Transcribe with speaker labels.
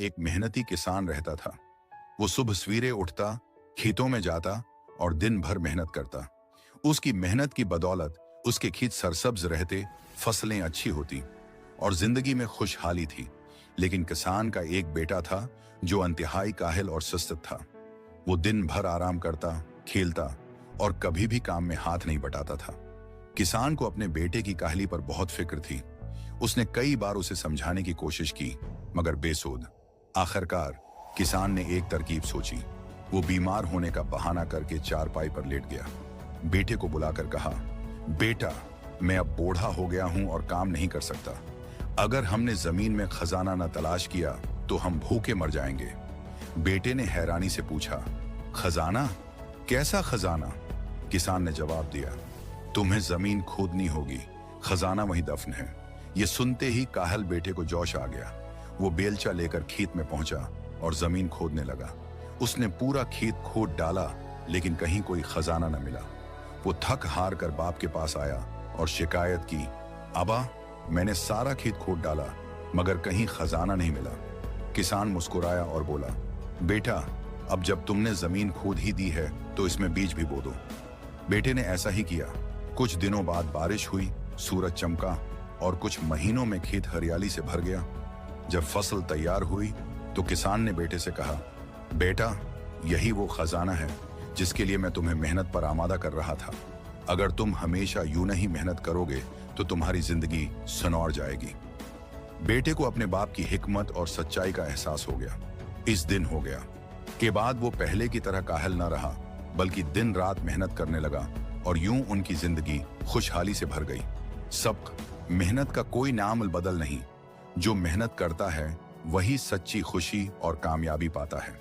Speaker 1: एक मेहनती किसान रहता था। वो सुबह सवेरे उठता, खेतों में जाता और दिन भर मेहनत करता। उसकी मेहनत की बदौलत उसके खेत सरसब्ज रहते, फसलें अच्छी होती और जिंदगी में खुशहाली थी। लेकिन किसान का एक बेटा था जो इंतहाई काहिल और सुस्त था। वो दिन भर आराम करता, खेलता और कभी भी काम में हाथ नहीं बटाता था। किसान को अपने बेटे की काहली पर बहुत फिक्र थी। उसने कई बार उसे समझाने की कोशिश की, मगर बेसूद। आखिरकार किसान ने एक तरकीब सोची। वो बीमार होने का बहाना करके चारपाई पर लेट गया। बेटे को बुलाकर कहा, बेटा, मैं अब बूढ़ा हो गया हूं और काम नहीं कर सकता। अगर हमने जमीन में खजाना न तलाश किया तो हम भूखे मर जाएंगे। बेटे ने हैरानी से पूछा, खजाना? कैसा खजाना? किसान ने जवाब दिया, तुम्हें जमीन खोदनी होगी, खजाना वहीं दफन है। ये सुनते ही काहल बेटे को जोश आ गया। वो बेलचा लेकर खेत में पहुंचा और जमीन खोदने लगा। उसने पूरा खेत खोद डाला, लेकिन कहीं कोई खजाना न मिला। वो थक हार कर बाप के पास आया और शिकायत की, अबा, मैंने सारा खेत खोद डाला मगर कहीं खजाना नहीं मिला। किसान मुस्कुराया और बोला, बेटा, अब जब तुमने जमीन खोद ही दी है तो इसमें बीज भी बो दो। बेटे ने ऐसा ही किया। कुछ दिनों बाद बारिश हुई, सूरज चमका और कुछ महीनों में खेत हरियाली से भर गया। जब फसल तैयार हुई तो किसान ने बेटे से कहा, बेटा, यही वो खजाना है जिसके लिए मैं तुम्हें मेहनत पर आमादा कर रहा था। अगर तुम हमेशा यूं नहीं मेहनत करोगे तो तुम्हारी जिंदगी सनौर जाएगी। बेटे को अपने बाप की हिकमत और सच्चाई का एहसास हो गया। इस दिन हो गया के बाद वो पहले की तरह काहल न रहा, बल्कि दिन रात मेहनत करने लगा और यूं उनकी जिंदगी खुशहाली से भर गई। सबक: मेहनत का कोई नाम बदल नहीं। जो मेहनत करता है वही सच्ची खुशी और कामयाबी पाता है।